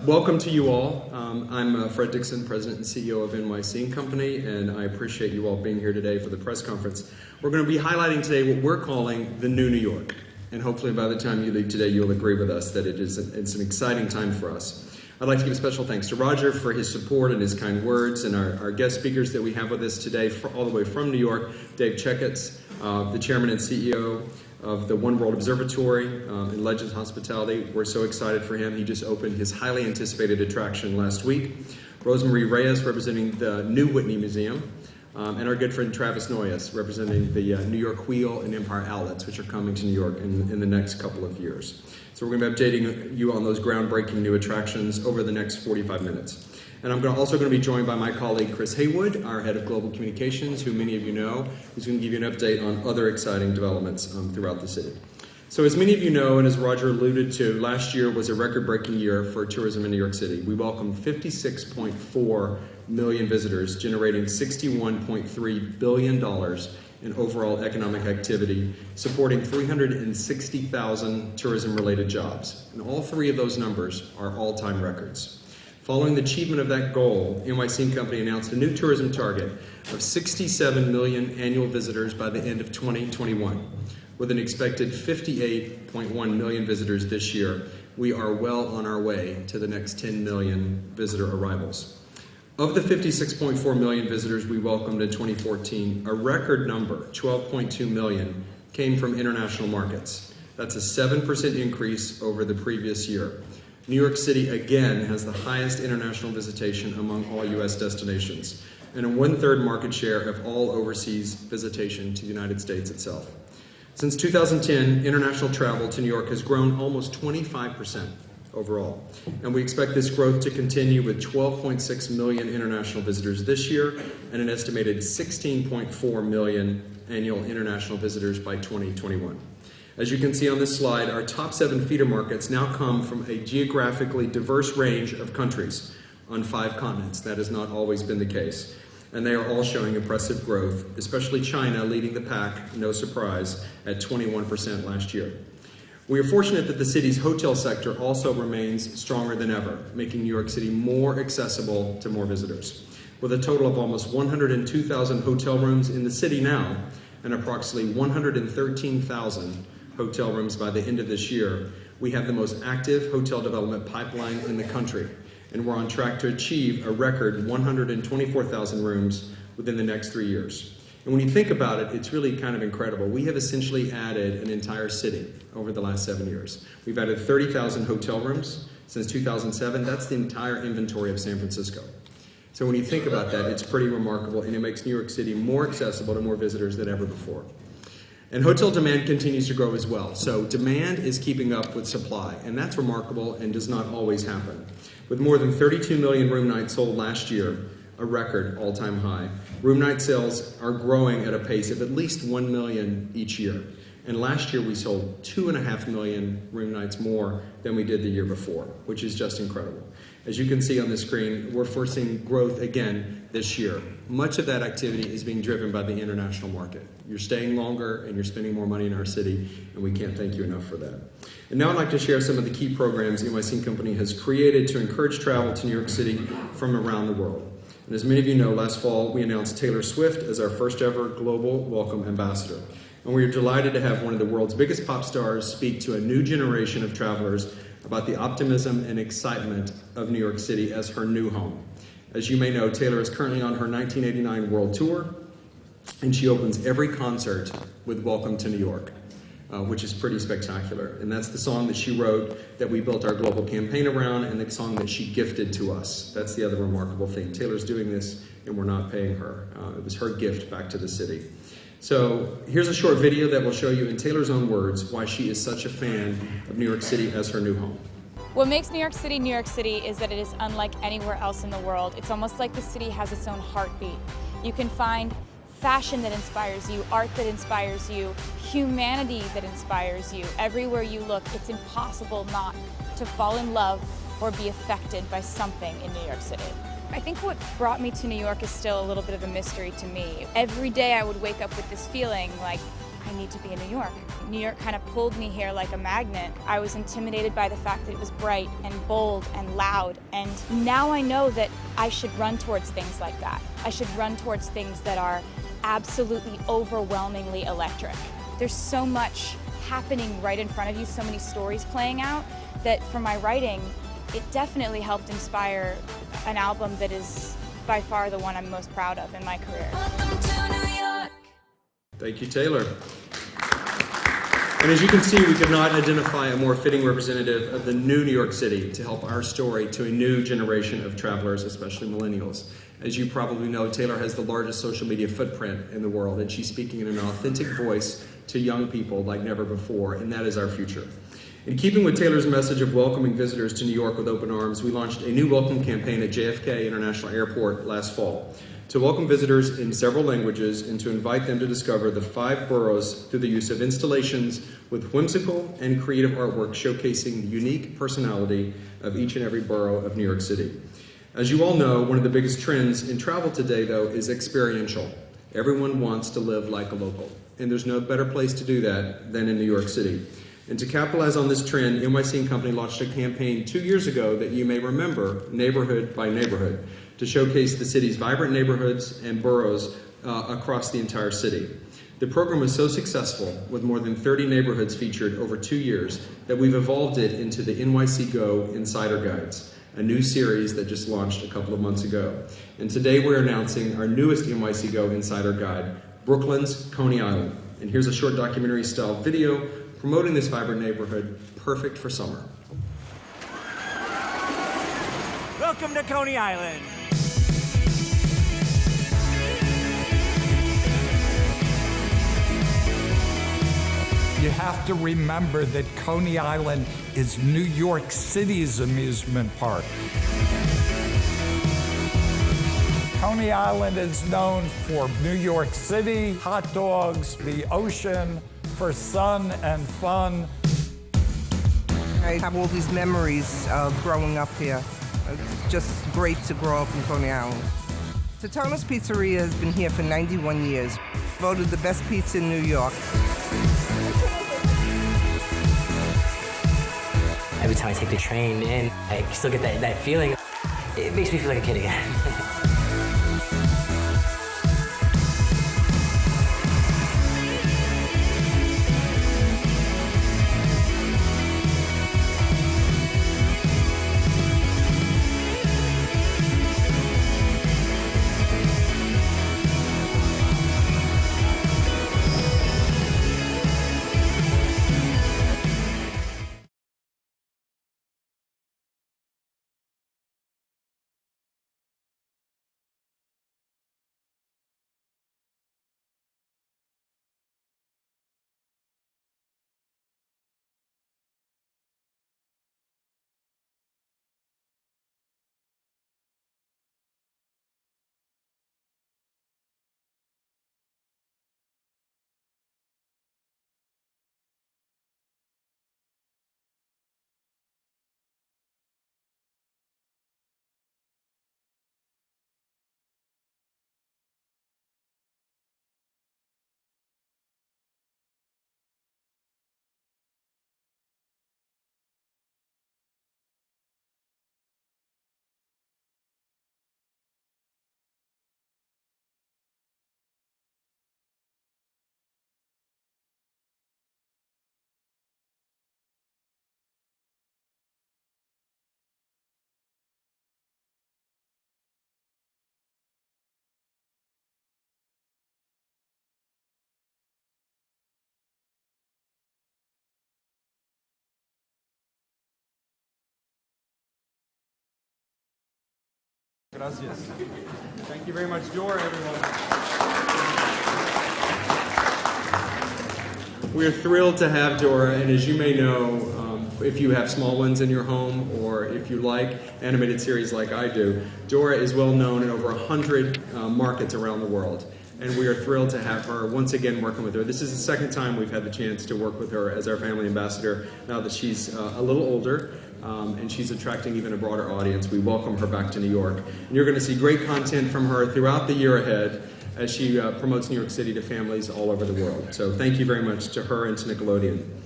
Welcome to you all. I'm Fred Dixon, President and CEO of NYC Company, and I appreciate you all being here today for the press conference. We're going to be highlighting today what we're calling the new New York, and hopefully by the time you leave today, you'll agree with us that it's an exciting time for us. I'd like to give special thanks to Roger for his support and his kind words, and our guest speakers that we have with us today, all the way from New York, Dave Checketts, the Chairman and CEO of the One World Observatory in Legends Hospitality. We're so excited for him. He just opened his highly anticipated attraction last week. Rosemary Reyes, representing the new Whitney Museum, and our good friend Travis Noyes, representing the New York Wheel and Empire Outlets, which are coming to New York in the next couple of years. So we're going to be updating you on those groundbreaking new attractions over the next 45 minutes. And I'm also going to be joined by my colleague Chris Heywood, our head of global communications, who many of you know, who's going to give you an update on other exciting developments throughout the city. So as many of you know, and as Roger alluded to, last year was a record-breaking year for tourism in New York City. We welcomed 56.4 million visitors, generating $61.3 billion in overall economic activity, supporting 360,000 tourism-related jobs. And all three of those numbers are all-time records. Following the achievement of that goal, NYC Company announced a new tourism target of 67 million annual visitors by the end of 2021. With an expected 58.1 million visitors this year, we are well on our way to the next 10 million visitor arrivals. Of the 56.4 million visitors we welcomed in 2014, a record number, 12.2 million, came from international markets. That's a 7% increase over the previous year. New York City, again, has the highest international visitation among all U.S. destinations, and a one-third market share of all overseas visitation to the United States itself. Since 2010, international travel to New York has grown almost 25% overall, and we expect this growth to continue with 12.6 million international visitors this year and an estimated 16.4 million annual international visitors by 2021. As you can see on this slide, our top 7 feeder markets now come from a geographically diverse range of countries on 5 continents. That has not always been the case. And they are all showing impressive growth, especially China leading the pack, no surprise, at 21% last year. We are fortunate that the city's hotel sector also remains stronger than ever, making New York City more accessible to more visitors. With a total of almost 102,000 hotel rooms in the city now, and approximately 113,000 hotel rooms by the end of this year, we have the most active hotel development pipeline in the country, and we're on track to achieve a record 124,000 rooms within the next 3 years. And when you think about it, it's really kind of incredible. We have essentially added an entire city over the last 7 years. We've added 30,000 hotel rooms since 2007. That's the entire inventory of San Francisco. So when you think about that, it's pretty remarkable, and it makes New York City more accessible to more visitors than ever before. And hotel demand continues to grow as well. So demand is keeping up with supply, and that's remarkable and does not always happen. With more than 32 million room nights sold last year, a record all-time high, room night sales are growing at a pace of at least 1 million each year. And last year we sold 2.5 million room nights more than we did the year before, which is just incredible. As you can see on the screen, we're foreseeing growth again this year. Much of that activity is being driven by the international market. You're staying longer and you're spending more money in our city, and we can't thank you enough for that. And now I'd like to share some of the key programs NYC Company has created to encourage travel to New York City from around the world. And as many of you know, last fall we announced Taylor Swift as our first ever global welcome ambassador. And we are delighted to have one of the world's biggest pop stars speak to a new generation of travelers about the optimism and excitement of New York City as her new home. As you may know, Taylor is currently on her 1989 world tour, and she opens every concert with Welcome to New York, which is pretty spectacular. And that's the song that she wrote that we built our global campaign around, and the song that she gifted to us. That's the other remarkable thing. Taylor's doing this, and we're not paying her. It was her gift back to the city. So here's a short video that will show you in Taylor's own words why she is such a fan of New York City as her new home. What makes New York City is that it is unlike anywhere else in the world. It's almost like the city has its own heartbeat. You can find fashion that inspires you, art that inspires you, humanity that inspires you. Everywhere you look, it's impossible not to fall in love or be affected by something in New York City. I think what brought me to New York is still a little bit of a mystery to me. Every day I would wake up with this feeling like I need to be in New York. New York kind of pulled me here like a magnet. I was intimidated by the fact that it was bright and bold and loud, and now I know that I should run towards things like that. I should run towards things that are absolutely overwhelmingly electric. There's so much happening right in front of you, so many stories playing out, that for my writing, it definitely helped inspire an album that is by far the one I'm most proud of in my career. Welcome to New York. Thank you, Taylor. And as you can see, we could not identify a more fitting representative of the new New York City to help our story to a new generation of travelers, especially millennials. As you probably know, Taylor has the largest social media footprint in the world, and she's speaking in an authentic voice to young people like never before, and that is our future. In keeping with Taylor's message of welcoming visitors to New York with open arms, we launched a new welcome campaign at JFK International Airport last fall to welcome visitors in several languages and to invite them to discover the 5 boroughs through the use of installations with whimsical and creative artwork showcasing the unique personality of each and every borough of New York City. As you all know, one of the biggest trends in travel today, though, is experiential. Everyone wants to live like a local, and there's no better place to do that than in New York City. And to capitalize on this trend, NYC Company launched a campaign 2 years ago that you may remember, Neighborhood by Neighborhood, to showcase the city's vibrant neighborhoods and boroughs across the entire city. The program was so successful, with more than 30 neighborhoods featured over 2 years, that we've evolved it into the NYC Go Insider Guides, a new series that just launched a couple of months ago. And today we're announcing our newest NYC Go Insider Guide, Brooklyn's Coney Island. And here's a short documentary-style video promoting this vibrant neighborhood, perfect for summer. Welcome to Coney Island. You have to remember that Coney Island is New York City's amusement park. Coney Island is known for New York City, hot dogs, the ocean, for sun and fun. I have all these memories of growing up here. It's just great to grow up in Coney Island. Totano's Pizzeria has been here for 91 years, voted the best pizza in New York. Every time I take the train in, I still get that feeling. It makes me feel like a kid again. Gracias. Thank you very much, Dora, everyone. We're thrilled to have Dora, and as you may know, if you have small ones in your home or if you like animated series like I do, Dora is well known in over 100 markets around the world. And we are thrilled to have her once again working with her. This is the second time we've had the chance to work with her as our family ambassador, now that she's a little older. And she's attracting even a broader audience. We welcome her back to New York. And you're going to see great content from her throughout the year ahead as she promotes New York City to families all over the world. So thank you very much to her and to Nickelodeon.